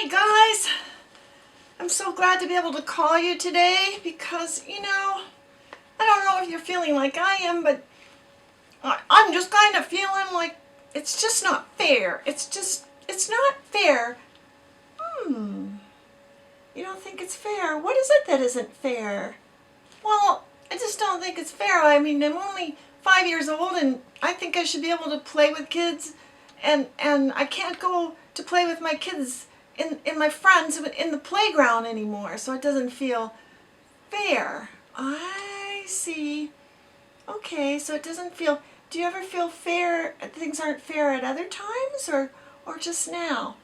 Hi guys! I'm so glad to be able to call you today because, I don't know if you're feeling like I am, but I'm just kind of feeling like it's just not fair. It's not fair. You don't think it's fair? What is it that isn't fair? Well, I just don't think it's fair. I mean, I'm only 5 years old and I think I should be able to play with kids and I can't go to play with my kids in my friends in the playground anymore, so it doesn't feel fair. I see. Okay, so it doesn't feel, do you ever feel fair, things aren't fair at other times or just now?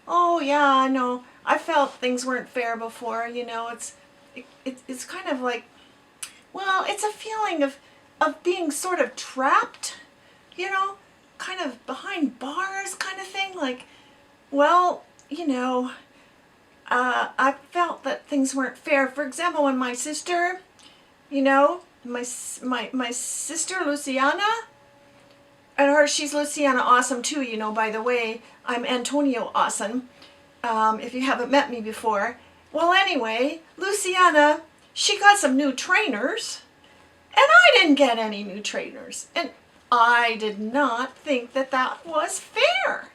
Oh yeah, I know. I felt things weren't fair before, it's kind of like, well, it's a feeling of being sort of trapped, kind of behind bars kind of thing. Like, well, I felt that things weren't fair. For example, when my sister, my sister Luciana, and she's Luciana Awesome too, by the way. I'm Antonio Awesome, if you haven't met me before. Well, anyway, Luciana, she got some new trainers, and I didn't get any new trainers. And I did not think that that was fair.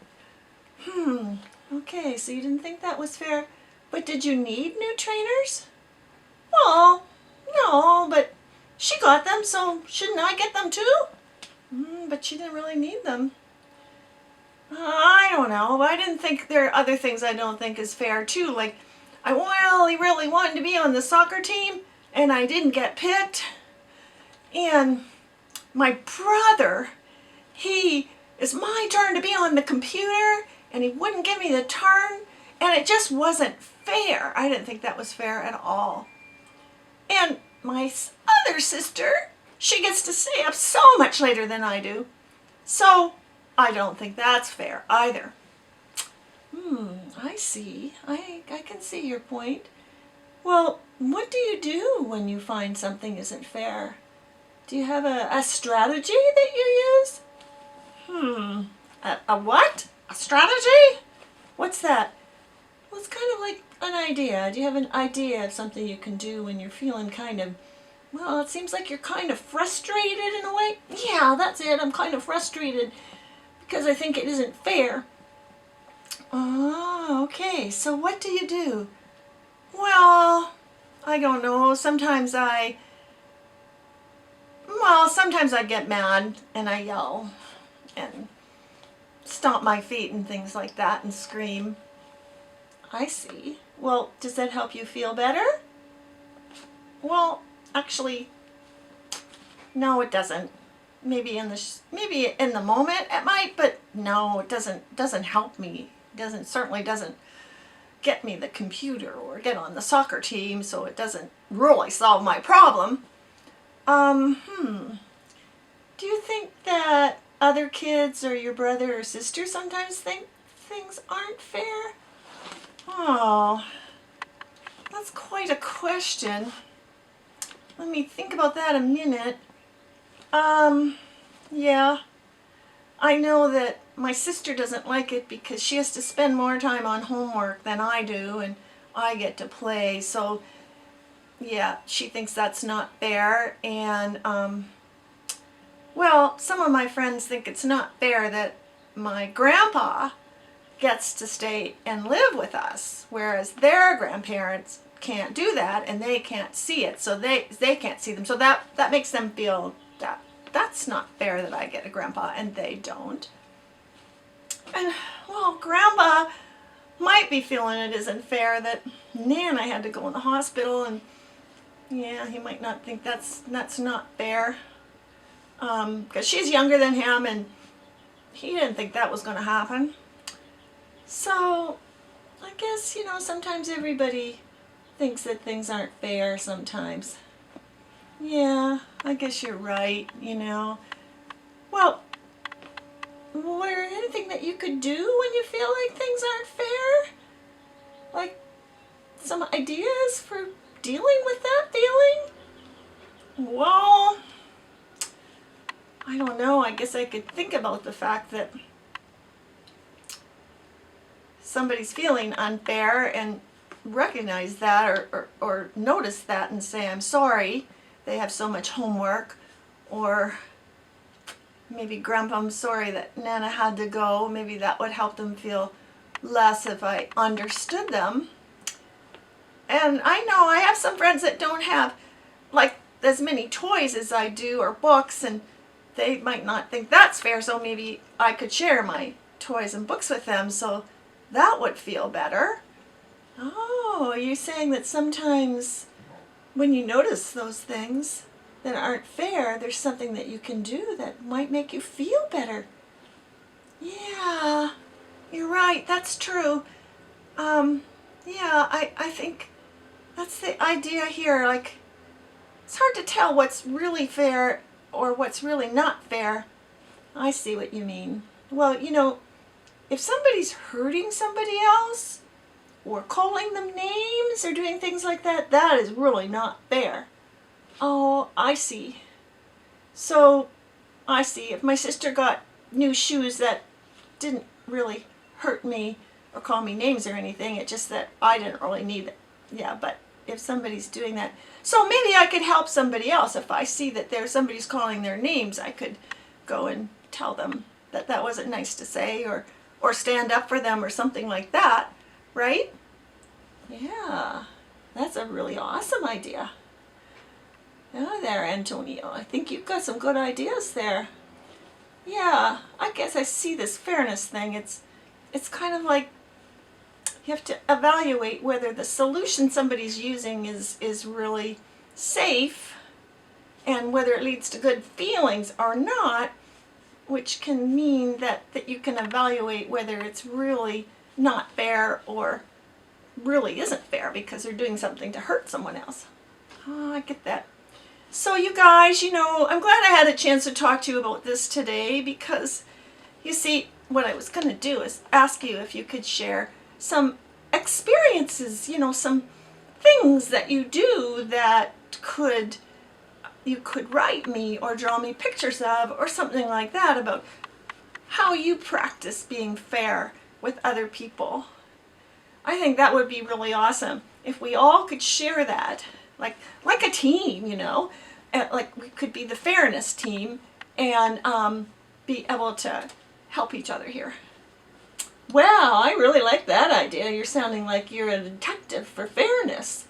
Okay, so you didn't think that was fair. But did you need new trainers? Well, no, but she got them, so shouldn't I get them too? But she didn't really need them. I don't know. I didn't think there are other things I don't think is fair too. Like, I really wanted to be on the soccer team, and I didn't get picked. And my brother, it's my turn to be on the computer, and he wouldn't give me the turn, and it just wasn't fair. I didn't think that was fair at all. And my other sister, she gets to stay up so much later than I do. So I don't think that's fair either. I see. I can see your point. Well, what do you do when you find something isn't fair? Do you have a strategy that you use? A what? A strategy? What's that? Well, it's kind of like an idea. Do you have an idea of something you can do when you're feeling kind of, well, it seems like you're kind of frustrated in a way? Yeah, that's it. I'm kind of frustrated because I think it isn't fair. Oh, okay. So what do you do? Well, I don't know. Sometimes I get mad and I yell and stomp my feet and things like that and scream. I see. Well, does that help you feel better? Well, actually, no, it doesn't. Maybe in the moment it might, but no, it doesn't help me. Certainly doesn't get me the computer or get on the soccer team, so it doesn't really solve my problem. Do you think that other kids or your brother or sister sometimes think things aren't fair? Oh, that's quite a question. Let me think about that a minute. Yeah. I know that my sister doesn't like it because she has to spend more time on homework than I do, and I get to play. So, yeah, she thinks that's not fair. And, well, some of my friends think it's not fair that my grandpa gets to stay and live with us, whereas their grandparents can't do that and they can't see it, so they can't see them. So that makes them feel that that's not fair that I get a grandpa and they don't. And, well, grandpa might be feeling it isn't fair that Nana had to go in the hospital, and yeah, he might not think that's not fair. Because she's younger than him and he didn't think that was going to happen. So, I guess, sometimes everybody thinks that things aren't fair sometimes. Yeah, I guess you're right, Well, was there anything that you could do when you feel like things aren't fair? Like, some ideas for dealing with that feeling? Well, I don't know. I guess I could think about the fact that somebody's feeling unfair and recognize that or notice that and say, I'm sorry, they have so much homework, or maybe Grandpa, I'm sorry that Nana had to go. Maybe that would help them feel less if I understood them. And I know I have some friends that don't have like as many toys as I do or books, and they might not think that's fair, so maybe I could share my toys and books with them, so that would feel better. Oh, you're saying that sometimes when you notice those things that aren't fair, there's something that you can do that might make you feel better. Yeah, you're right, that's true. Yeah, I think that's the idea here. Like, it's hard to tell what's really fair or what's really not fair. I see what you mean. Well, you know, if somebody's hurting somebody else or calling them names or doing things like that, that is really not fair. Oh, I see. So, I see. If my sister got new shoes that didn't really hurt me or call me names or anything, it's just that I didn't really need it. Yeah, but if somebody's doing that, so maybe I could help somebody else. If I see that there's somebody's calling their names, I could go and tell them that that wasn't nice to say, or stand up for them or something like that, right? Yeah, that's a really awesome idea. Yeah, there, Antonio. I think you've got some good ideas there. Yeah, I guess I see this fairness thing. It's kind of like you have to evaluate whether the solution somebody's using is really safe and whether it leads to good feelings or not, which can mean that you can evaluate whether it's really not fair or really isn't fair because they're doing something to hurt someone else. Oh, I get that. So you guys, you know, I'm glad I had a chance to talk to you about this today, because you see, what I was going to do is ask you if you could share some experiences, you know, some things that you do that you could write me or draw me pictures of or something like that about how you practice being fair with other people. I think that would be really awesome if we all could share that, like a team, you know, like we could be the fairness team and be able to help each other here. Well, I really like that idea. You're sounding like you're a detective for fairness.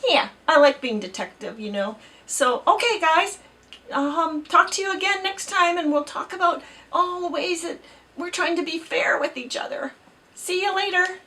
Yeah, I like being detective, you know. So, okay, guys, talk to you again next time, and we'll talk about all the ways that we're trying to be fair with each other. See you later.